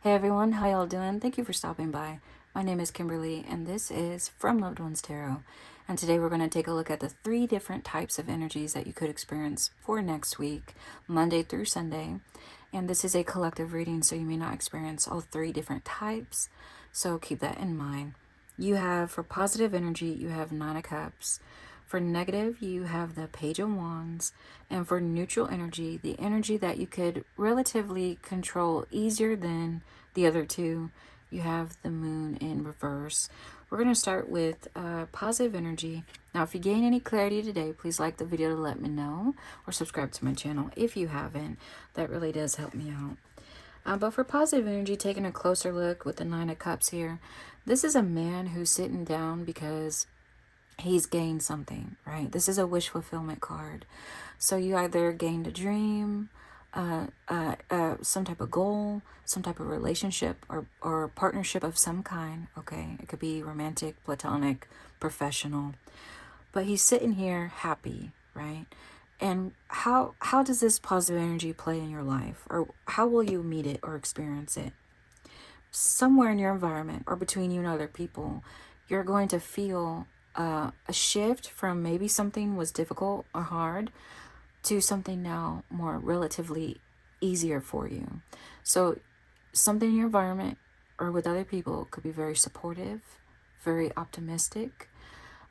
Hey everyone, how y'all doing? Thank you for stopping by. My name is Kimberly and this is From Loved Ones Tarot. And today we're going to take a look at the 3 different types of energies that you could experience for next week, Monday through Sunday. And this is a collective reading, so you may not experience all 3 different types. So keep that in mind. You have, for positive energy, you have 9 of Cups. For negative, you have the Page of Wands. And for neutral energy, the energy that you could relatively control easier than the other 2, you have the Moon in reverse. We're going to start with positive energy. Now, if you gain any clarity today, please like the video to let me know, or subscribe to my channel if you haven't. That really does help me out. But for positive energy, taking a closer look with the 9 of Cups here, this is a man who's sitting down because he's gained something, right? This is a wish fulfillment card. So you either gained a dream, some type of goal, some type of relationship or partnership of some kind, okay? It could be romantic, platonic, professional. But he's sitting here happy, right? And how does this positive energy play in your life? Or how will you meet it or experience it? Somewhere in your environment or between you and other people, you're going to feel a shift from maybe something was difficult or hard to something now more relatively easier for you. So something in your environment or with other people could be very supportive, very optimistic,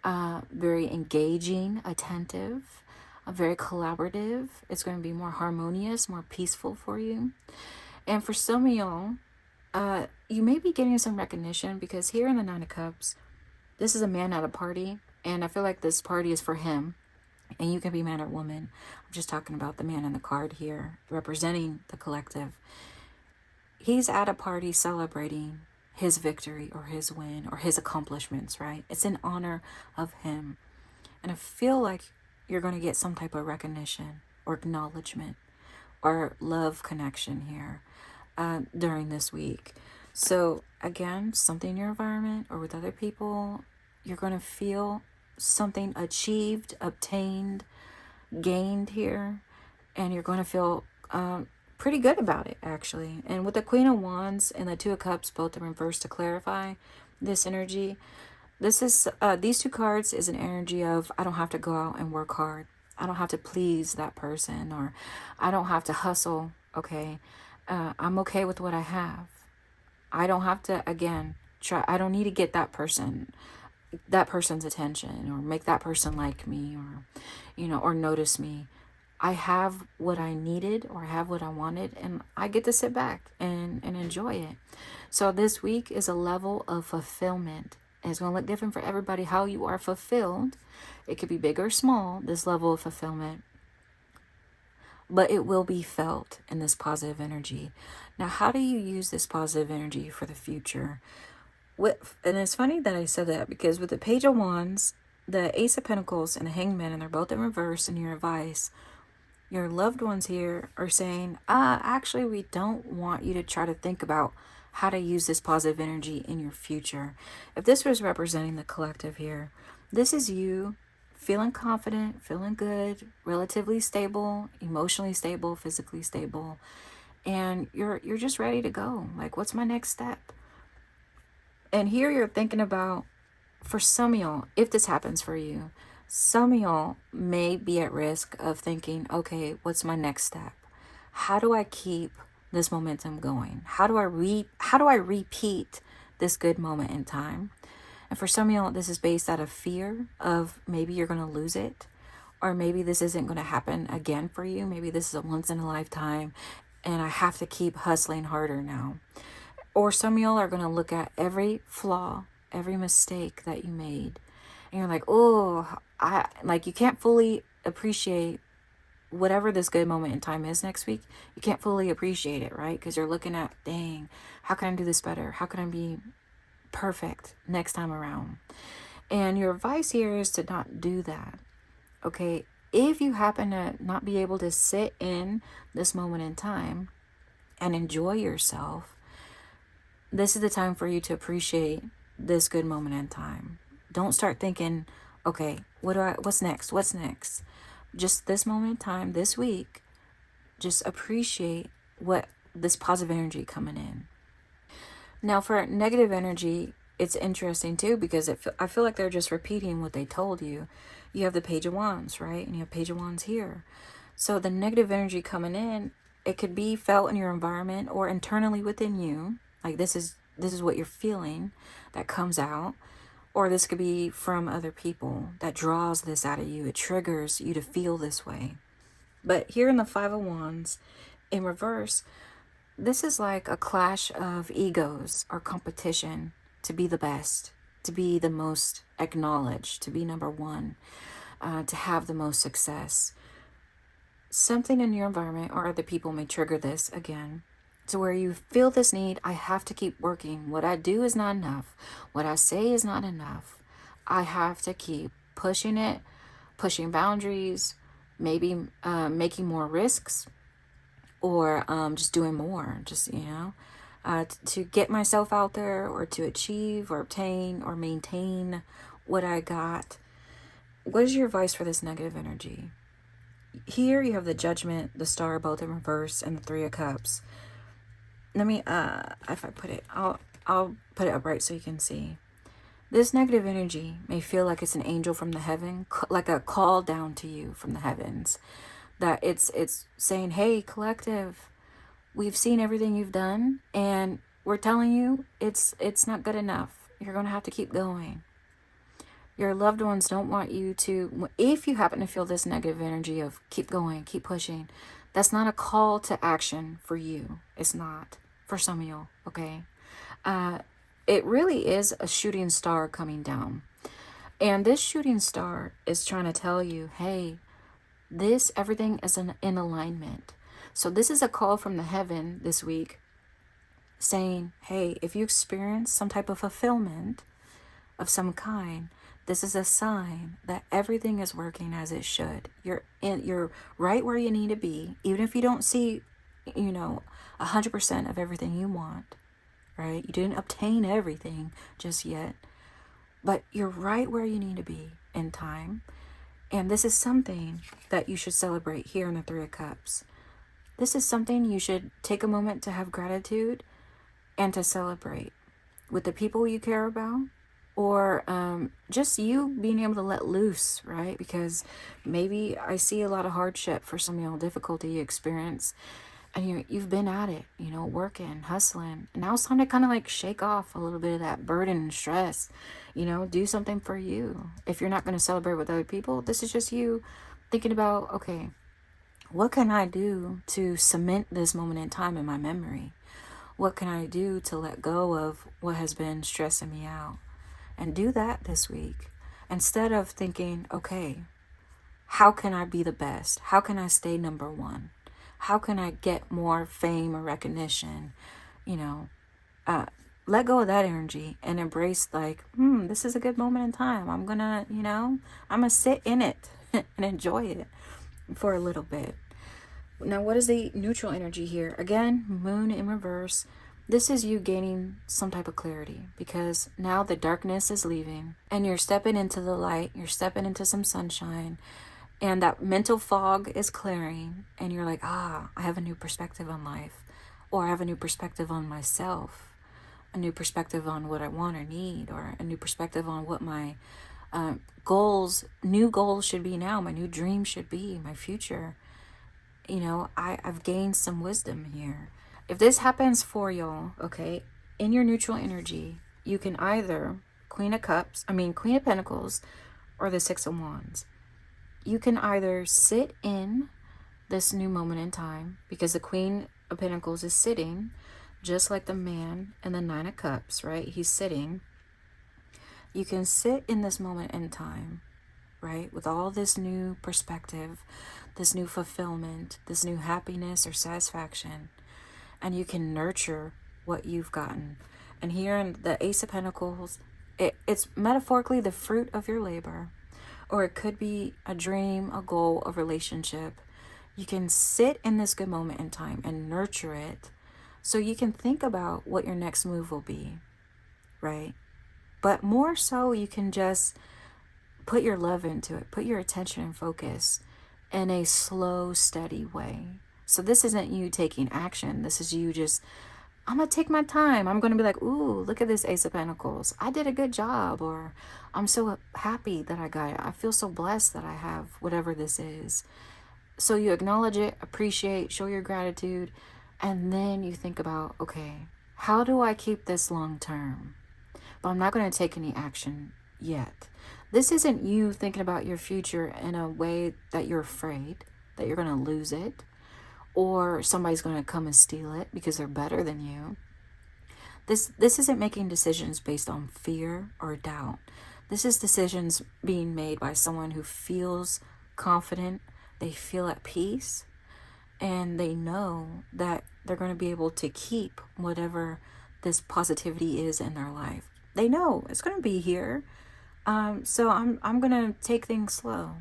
very engaging, attentive, very collaborative. It's going to be more harmonious, more peaceful for you. And for some of y'all, you may be getting some recognition because here in the 9 of Cups, this is a man at a party, and I feel like this party is for him, and you can be man or woman. I'm just talking about the man in the card here, representing the collective. He's at a party celebrating his victory or his win or his accomplishments, right? It's in honor of him. And I feel like you're going to get some type of recognition or acknowledgement or love connection here during this week. So again, something in your environment or with other people, you're going to feel something achieved, obtained, gained here, and you're going to feel pretty good about it, actually. And with the Queen of Wands and the 2 of Cups, both in reverse, to clarify this energy, this is these 2 cards is an energy of I don't have to go out and work hard. I don't have to please that person, or I don't have to hustle. Okay, I'm okay with what I have. I don't have to, again, try. I don't need to get that person's attention or make that person like me or, or notice me. I have what I needed or I have what I wanted, and I get to sit back and enjoy it. So this week is a level of fulfillment. And it's going to look different for everybody how you are fulfilled. It could be big or small, this level of fulfillment. But it will be felt in this positive energy. Now, how do you use this positive energy for the future? And it's funny that I said that because with the Page of Wands, the Ace of Pentacles, and the Hangman, and they're both in reverse in your advice, your loved ones here are saying, actually, we don't want you to try to think about how to use this positive energy in your future. If this was representing the collective here, this is you feeling confident, feeling good, relatively stable, emotionally stable, physically stable, and you're just ready to go. Like, what's my next step? And here you're thinking about, for some of y'all, if this happens for you, some of y'all may be at risk of thinking, okay, what's my next step? How do I keep this momentum going? How do I repeat this good moment in time? And for some of y'all, this is based out of fear of maybe you're going to lose it, or maybe this isn't going to happen again for you. Maybe this is a once in a lifetime and I have to keep hustling harder now. Or some of y'all are going to look at every flaw, every mistake that you made, and you're like, oh, you can't fully appreciate whatever this good moment in time is next week. You can't fully appreciate it, right? Because you're looking at, dang, how can I do this better? How can I be perfect next time around? And your advice here is to not do that. Okay, if you happen to not be able to sit in this moment in time and enjoy yourself, this is the time for you to appreciate this good moment in time. Don't start thinking, okay, what's next? Just this moment in time, this week, just appreciate what this positive energy coming in. Now, for negative energy, it's interesting too because I feel like they're just repeating what they told you. You have the Page of Wands, right? And you have Page of Wands here. So the negative energy coming in, it could be felt in your environment or internally within you. Like this is what you're feeling that comes out. Or this could be from other people that draws this out of you. It triggers you to feel this way. But here in the Five of Wands, in reverse, this is like a clash of egos or competition to be the best, to be the most acknowledged, to be number one, to have the most success. Something in your environment or other people may trigger this again to where you feel this need. I have to keep working. What I do is not enough. What I say is not enough. I have to keep pushing it, pushing boundaries, maybe making more risks, or just doing more, just, to get myself out there or to achieve or obtain or maintain what I got. What is your advice for this negative energy? Here you have the Judgment, the Star, both in reverse, and the Three of Cups. Let me, if I put it, I'll put it upright so you can see. This negative energy may feel like it's an angel from the heaven, like a call down to you from the heavens. That it's saying, hey, collective, we've seen everything you've done, and we're telling you it's not good enough. You're going to have to keep going. Your loved ones don't want you to, if you happen to feel this negative energy of keep going, keep pushing, that's not a call to action for you. It's not. For some of you, okay? It really is a shooting star coming down. And this shooting star is trying to tell you, hey, everything is in alignment. So this is a call from the heaven this week saying, hey, if you experience some type of fulfillment of some kind, this is a sign that everything is working as it should. You're right where you need to be, even if you don't see, 100% of everything you want, right? You didn't obtain everything just yet, but you're right where you need to be in time. And this is something that you should celebrate here in the Three of Cups. This is something you should take a moment to have gratitude and to celebrate with the people you care about, or just you being able to let loose, right? Because maybe I see a lot of hardship for some of y'all, difficulty you experience, and you've been at it, working, hustling. And now it's time to kind of like shake off a little bit of that burden and stress, do something for you. If you're not going to celebrate with other people, this is just you thinking about, okay, what can I do to cement this moment in time in my memory? What can I do to let go of what has been stressing me out? And do that this week. Instead of thinking, okay, how can I be the best? How can I stay number one? How can I get more fame or recognition? Let go of that energy and embrace this is a good moment in time. I'm gonna sit in it and enjoy it for a little bit. Now, what is the neutral energy here? Again, moon in reverse. This is you gaining some type of clarity because now the darkness is leaving and you're stepping into the light. You're stepping into some sunshine, and that mental fog is clearing, and you're like, I have a new perspective on life, or I have a new perspective on myself, a new perspective on what I want or need, or a new perspective on what my new goals should be now, my new dream should be, my future. I've gained some wisdom here. If this happens for y'all, okay, in your neutral energy, you can either Queen of Pentacles, or the Six of Wands. You can either sit in this new moment in time, because the Queen of Pentacles is sitting just like the man and the Nine of Cups, right? He's sitting. You can sit in this moment in time, right? With all this new perspective, this new fulfillment, this new happiness or satisfaction, and you can nurture what you've gotten. And here in the Ace of Pentacles, it's metaphorically the fruit of your labor, or it could be a dream, a goal, a relationship. You can sit in this good moment in time and nurture it so you can think about what your next move will be, right? But more so, you can just put your love into it, put your attention and focus in a slow, steady way. So this isn't you taking action. This is you just I'm going to take my time. I'm going to be like, ooh, look at this Ace of Pentacles. I did a good job. Or I'm so happy that I got it. I feel so blessed that I have whatever this is. So you acknowledge it, appreciate, show your gratitude, and then you think about, okay, how do I keep this long term? But I'm not going to take any action yet. This isn't you thinking about your future in a way that you're afraid that you're going to lose it, or somebody's going to come and steal it because they're better than you. This isn't making decisions based on fear or doubt. This is decisions being made by someone who feels confident, they feel at peace, and they know that they're going to be able to keep whatever this positivity is in their life. They know it's going to be here. So I'm going to take things slow.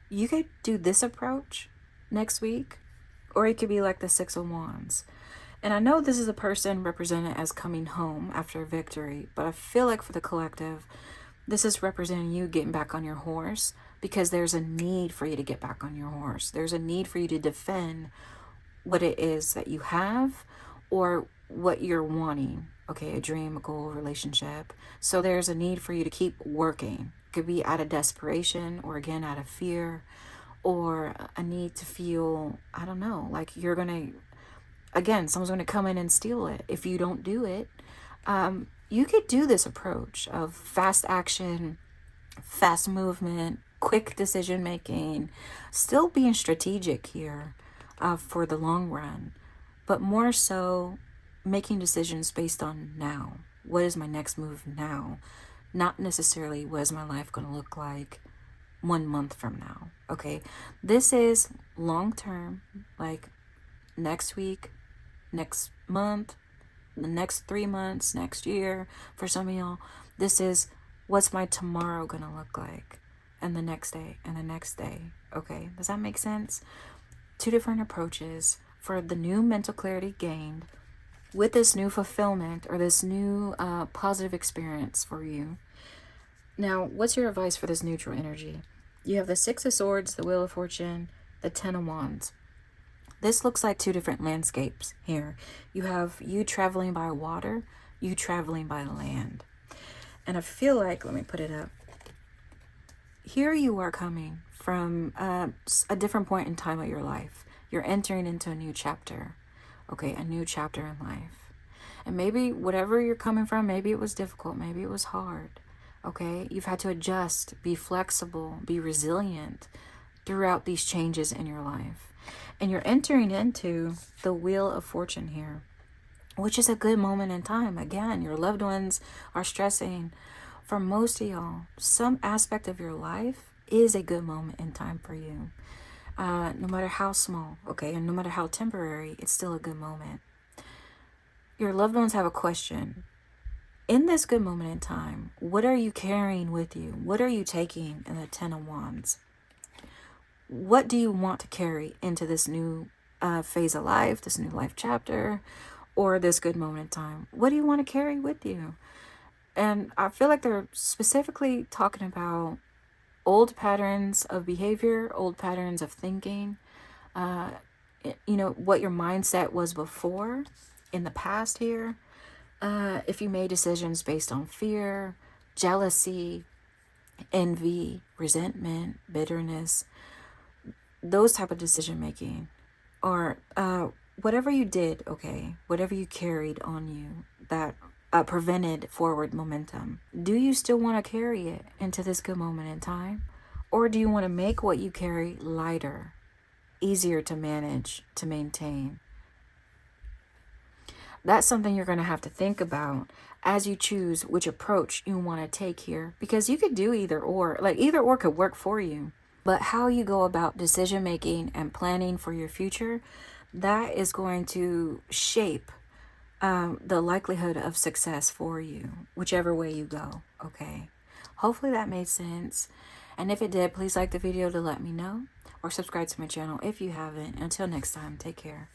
You could do this approach next week, or it could be like the Six of Wands. And I know this is a person represented as coming home after a victory, but I feel like for the collective, this is representing you getting back on your horse, because there's a need for you to get back on your horse. There's a need for you to defend what it is that you have or what you're wanting. Okay, a dream, a goal, a relationship. So there's a need for you to keep working. It could be out of desperation, or again, out of fear, or a need to feel, I don't know, like you're going to, again, someone's going to come in and steal it if you don't do it. You could do this approach of fast action, fast movement, quick decision making, still being strategic here for the long run, but more so making decisions based on now. What is my next move now? Not necessarily what is my life going to look like 1 month from now. Okay, this is long term, like next week, next month, the next 3 months, next year. For some of y'all, this is what's my tomorrow gonna look like, and the next day, and the next day. Okay, does that make sense? 2 different approaches for the new mental clarity gained with this new fulfillment, or this new positive experience for you. Now, what's your advice for this neutral energy? You have the Six of Swords, the Wheel of Fortune, the Ten of Wands. This looks like 2 different landscapes here. You have you traveling by water, you traveling by land. And I feel like, let me put it up. Here you are coming from a different point in time of your life. You're entering into a new chapter. Okay, a new chapter in life. And maybe whatever you're coming from, maybe it was difficult, maybe it was hard. Okay, you've had to adjust, be flexible, be resilient throughout these changes in your life. And you're entering into the Wheel of Fortune here, which is a good moment in time. Again, your loved ones are stressing. For most of y'all, some aspect of your life is a good moment in time for you. No matter how small, okay, and no matter how temporary, it's still a good moment. Your loved ones have a question. In this good moment in time, what are you carrying with you? What are you taking in the Ten of Wands? What do you want to carry into this new phase of life, this new life chapter, or this good moment in time? What do you want to carry with you? And I feel like they're specifically talking about old patterns of behavior, old patterns of thinking, what your mindset was before in the past here. If you made decisions based on fear, jealousy, envy, resentment, bitterness, those type of decision making, or whatever you did, okay, whatever you carried on you that prevented forward momentum, do you still want to carry it into this good moment in time? Or do you want to make what you carry lighter, easier to manage, to maintain? That's something you're going to have to think about as you choose which approach you want to take here, because you could do either or, like either or could work for you. But how you go about decision making and planning for your future, that is going to shape the likelihood of success for you, whichever way you go. Okay. Hopefully that made sense. And if it did, please like the video to let me know, or subscribe to my channel if you haven't. Until next time, take care.